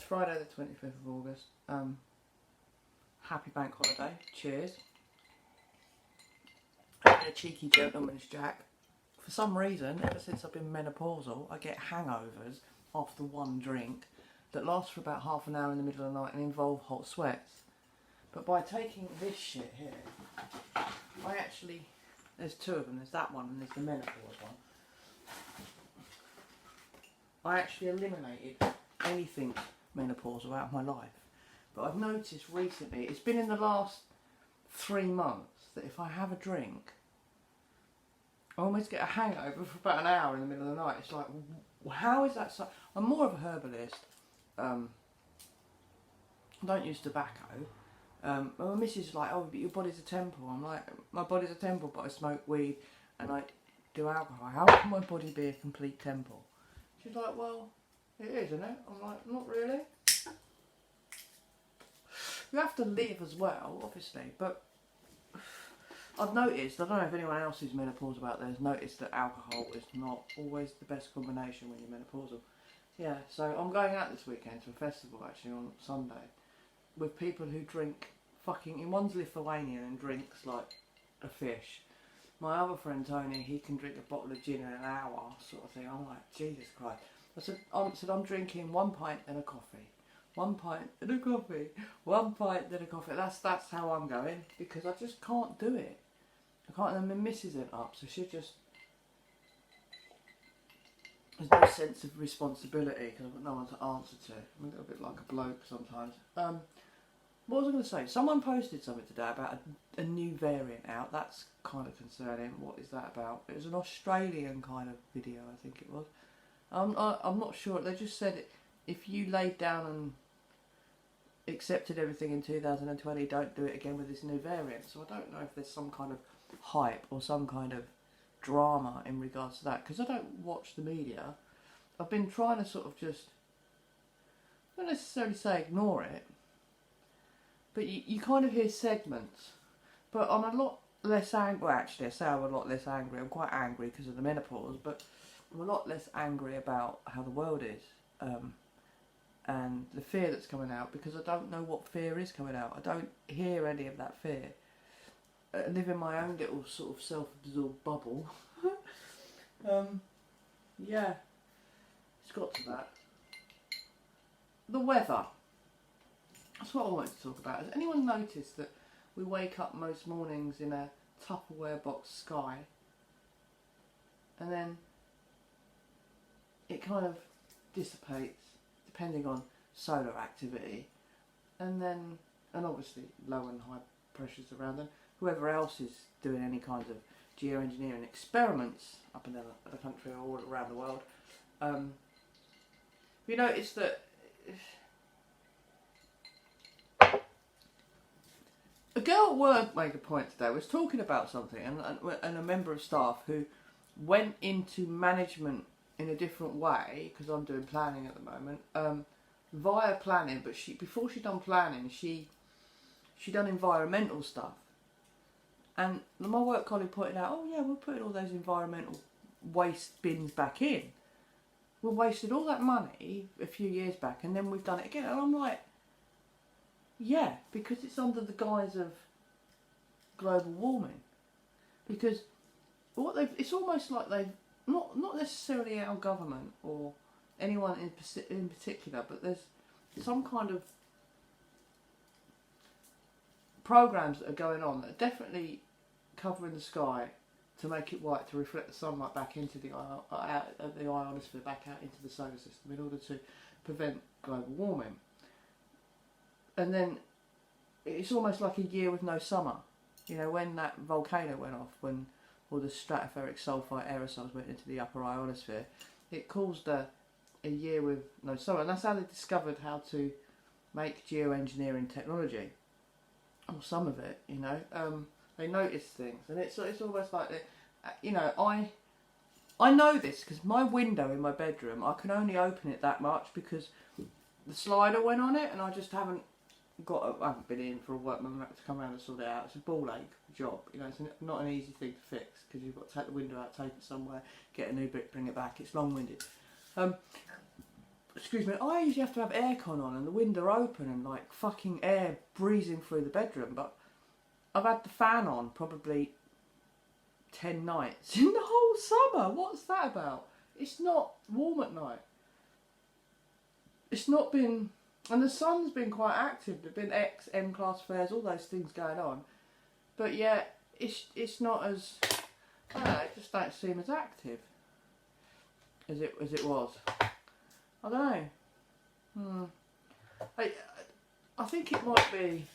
it's Friday the 25th of August. Happy bank holiday. Cheers. I've been a cheeky gentleman's Jack. For some reason, ever since I've been menopausal, I get hangovers after one drink that last for about half an hour in the middle of the night and involve hot sweats. But by taking this shit here, I actually, there's two of them, there's that one and there's the menopause one. I actually eliminated anything menopausal out of my life. But I've noticed recently, it's been in the last 3 months, that if I have a drink, I almost get a hangover for about an hour in the middle of the night. It's like, how is that so? I'm more of a herbalist. I don't use tobacco. My missus is like, oh, but your body's a temple. I'm like, my body's a temple, but I smoke weed and I do alcohol. How can my body be a complete temple? She's like, well, it is, isn't it? I'm like, not really. You have to live as well, obviously, but I've noticed, I don't know if anyone else who's menopausal about there has noticed that alcohol is not always the best combination when you're menopausal. Yeah, so I'm going out this weekend to a festival actually on Sunday with people who drink fucking, one's Lithuanian and drinks like a fish. My other friend Tony, he can drink a bottle of gin in an hour sort of thing. I'm like, Jesus Christ. I said I'm drinking 1 pint and a coffee. 1 pint and a coffee. 1 pint and a coffee. That's how I'm going because I just can't do it. I can't, and my missus isn't up, so she just, there's no sense of responsibility because I've got no one to answer to. I'm a little bit like a bloke sometimes. What was I going to say? Someone posted something today about a new variant out. That's kind of concerning. What is that about? It was an Australian kind of video, I think it was. I'm not sure. They just said if you laid down and accepted everything in 2020, don't do it again with this new variant. So I don't know if there's some kind of hype or some kind of drama in regards to that. Because I don't watch the media. I've been trying to sort of just, not necessarily say ignore it, but you kind of hear segments. But I'm a lot less angry. Well, actually, I say I'm a lot less angry. I'm quite angry because of the menopause, but I'm a lot less angry about how the world is and the fear that's coming out because I don't know what fear is coming out. I don't hear any of that fear. I live in my own little sort of self-absorbed bubble. Yeah, it's got to that. The weather. That's what I wanted to talk about. Has anyone noticed that we wake up most mornings in a Tupperware box sky and then it kind of dissipates depending on solar activity and obviously low and high pressures around them. Whoever else is doing any kinds of geoengineering experiments up in the country or all around the world, you notice that a girl at work made a point today. Was talking about something, and a member of staff who went into management in a different way because I'm doing planning at the moment, via planning. But before she done planning, she done environmental stuff. And my work colleague pointed out, oh yeah, we're putting all those environmental waste bins back in. We wasted all that money a few years back, and then we've done it again. And I'm like, yeah, because it's under the guise of global warming. Because it's almost like they've, not necessarily our government or anyone in particular, but there's some kind of programs that are going on that are definitely covering the sky to make it white to reflect the sunlight back into the ionosphere, back out into the solar system in order to prevent global warming. And then it's almost like a year with no summer. You know, when that volcano went off, when all the stratospheric sulfite aerosols went into the upper ionosphere, it caused a year with no summer. And that's how they discovered how to make geoengineering technology. Or some of it, you know. They noticed things. And it's almost like, you know, I know this because my window in my bedroom, I can only open it that much because the slider went on it and I just haven't been in for a workman to come around and sort it out. It's a ball ache job, you know. It's not an easy thing to fix because you've got to take the window out, take it somewhere, get a new bit, bring it back. It's long-winded. excuse me, I usually have to have aircon on and the window open and like fucking air breezing through the bedroom, but I've had the fan on probably 10 nights in the whole summer. What's that about? It's not warm at night. It's not been, and the sun's been quite active. There've been M class flares, all those things going on, but yeah, it's not as, I don't know, it just don't seem as active as it was. I don't know. I think it might be.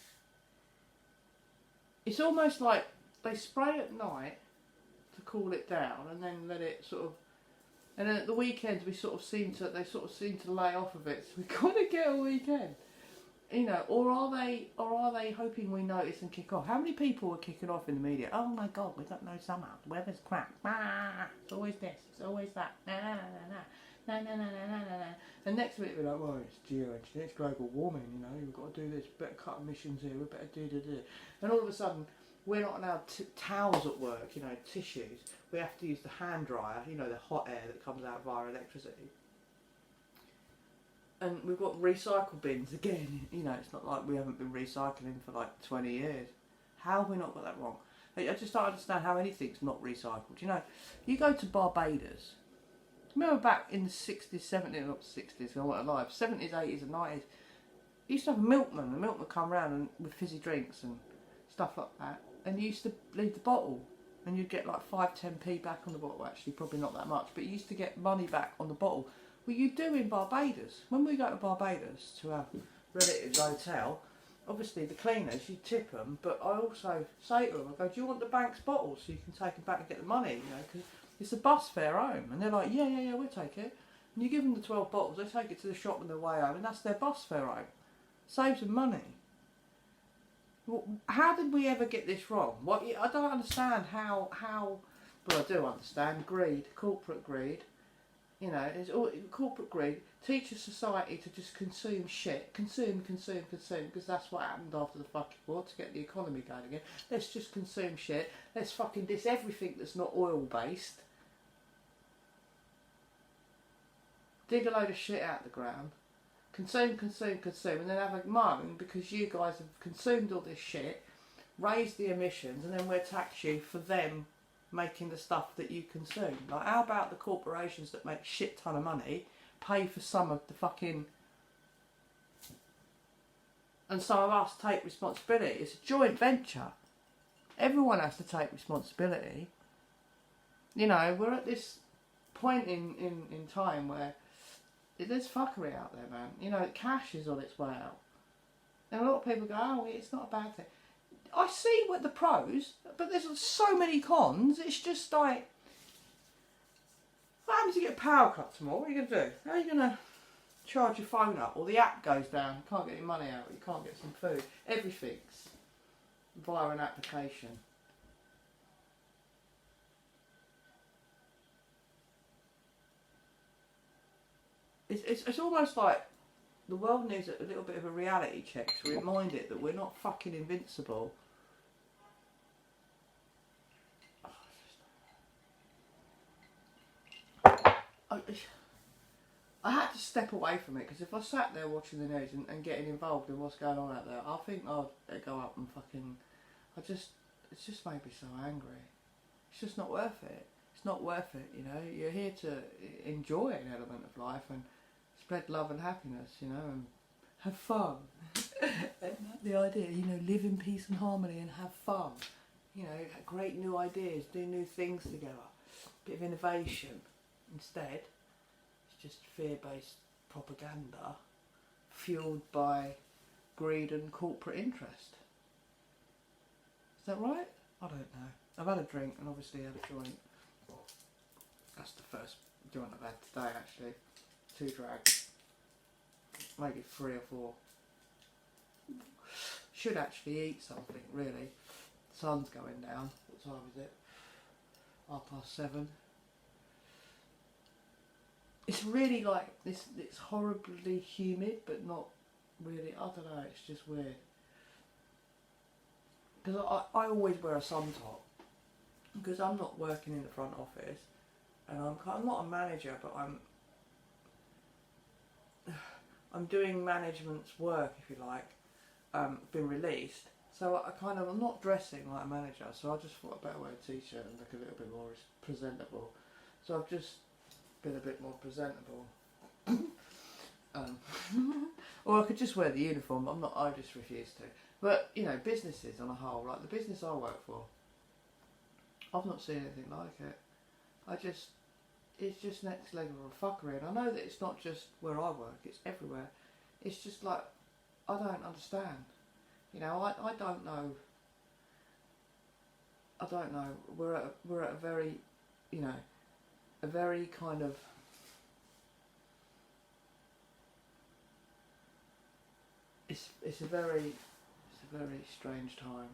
It's almost like they spray at night to cool it down, and then let it sort of. And then at the weekends, they sort of seem to lay off of it, so we kind of get a weekend, you know. Or are they hoping we notice and kick off? How many people are kicking off in the media? Oh my God, we've got no summer. The weather's crap. Ah, it's always this. It's always that. No. And next minute we're like, well, it's geoengineering, it's global warming. You know, we've got to do this. Better cut emissions here. We better do. And all of a sudden, we're not allowed towels at work. You know, tissues. We have to use the hand dryer, you know, the hot air that comes out via electricity. And we've got recycle bins again, you know, it's not like we haven't been recycling for like 20 years. How have we not got that wrong? I just don't understand how anything's not recycled. You know, you go to Barbados, remember back in the 60s, 70s, not 60s, I wasn't alive, 70s, 80s and 90s, you used to have a milkman. The milkman would come round and with fizzy drinks and stuff like that, and you used to leave the bottle. And you'd get like 5-10p back on the bottle, actually, probably not that much, but you used to get money back on the bottle. Well, you do in Barbados. When we go to Barbados to our relatives' hotel, obviously the cleaners, you tip them, but I also say to them, I go, do you want the bank's bottle so you can take them back and get the money, you know, because it's a bus fare home. And they're like, yeah, we'll take it. And you give them the 12 bottles, they take it to the shop on their way home, and that's their bus fare home. Saves them money. How did we ever get this wrong? I don't understand how. Well, I do understand greed, corporate greed. You know, it's all corporate greed. Teaches society to just consume shit, consume, because that's what happened after the fucking war to get the economy going again. Let's just consume shit. Let's fucking diss everything that's not oil based. Dig a load of shit out the ground. Consume, and then have a moan because you guys have consumed all this shit, raised the emissions, and then we'll tax you for them making the stuff that you consume. Like, how about the corporations that make shit ton of money pay for some of the fucking... And some of us take responsibility. It's a joint venture. Everyone has to take responsibility. You know, we're at this point in time where there's fuckery out there, man. You know, cash is on its way out. And a lot of people go, oh, it's not a bad thing. I see what the pros, but there's so many cons. It's just like, what happens if you get a power cut tomorrow? What are you going to do? How are you going to charge your phone up? Or the app goes down, you can't get your money out, you can't get some food. Everything's via an application. It's almost like the world needs a little bit of a reality check to remind it that we're not fucking invincible. I had to step away from it because if I sat there watching the news and getting involved in what's going on out there, I think I'd go up and fucking... It's just made me so angry. It's just not worth it. It's not worth it, you know. You're here to enjoy an element of life and spread love and happiness, you know, and have fun. The idea, you know, live in peace and harmony and have fun. You know, great new ideas, do new things together. Bit of innovation. Instead, it's just fear-based propaganda fueled by greed and corporate interest. Is that right? I don't know. I've had a drink and obviously had a joint. That's the first joint I've had today, actually. 2 drags. Maybe 3 or 4. Should actually eat something, really. The sun's going down. What time is it? 7:30. It's really like this. It's horribly humid, but not really. I don't know. It's just weird. Because I always wear a sun top because I'm not working in the front office, and I'm not a manager, but I'm doing management's work, if you like, been released. So I'm not dressing like a manager, so I just thought I better wear a t-shirt and look a little bit more presentable. So I've just been a bit more presentable. Or I could just wear the uniform, I just refuse to. But, you know, businesses on a whole, like the business I work for, I've not seen anything like it. It's just next level of fuckery. And I know that it's not just where I work, it's everywhere. It's just like, I don't understand. You know, I don't know. I don't know. We're at a very, you know, a very kind of, it's a very strange time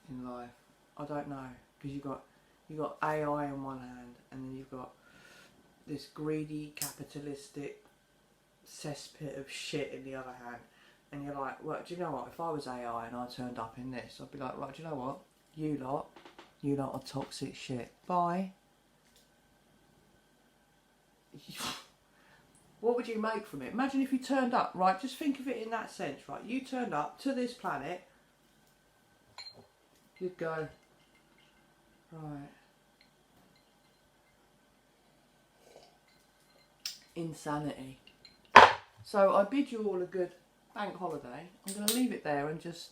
in life. I don't know, because you got AI on one hand, and then you've got this greedy capitalistic cesspit of shit in the other hand, and you're like, well, do you know what? If I was AI and I turned up in this, I'd be like, right, do you know what? You lot are toxic shit. Bye. What would you make from it? Imagine if you turned up, right? Just think of it in that sense, right? You turned up to this planet, you'd go, right, insanity. So I bid you all a good bank holiday. I'm going to leave it there and just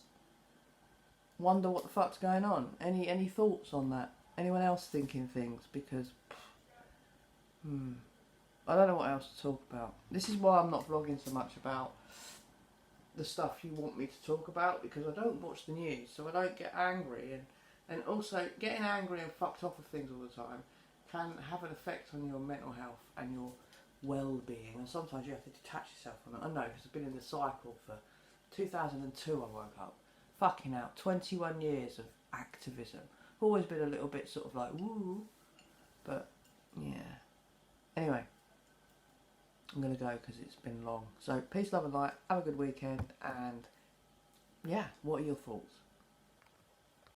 wonder what the fuck's going on. Any thoughts on that? Anyone else thinking things? Because, I don't know what else to talk about. This is why I'm not vlogging so much about the stuff you want me to talk about, because I don't watch the news, so I don't get angry. And also, getting angry and fucked off of things all the time can have an effect on your mental health and your well-being. And sometimes you have to detach yourself from it. I know, because I've been in the cycle for 2002 I woke up. Fucking hell, 21 years of activism. Always been a little bit sort of like, woo. But, yeah. Anyway. I'm going to go because it's been long. So, peace, love and light. Have a good weekend. And, yeah, what are your thoughts?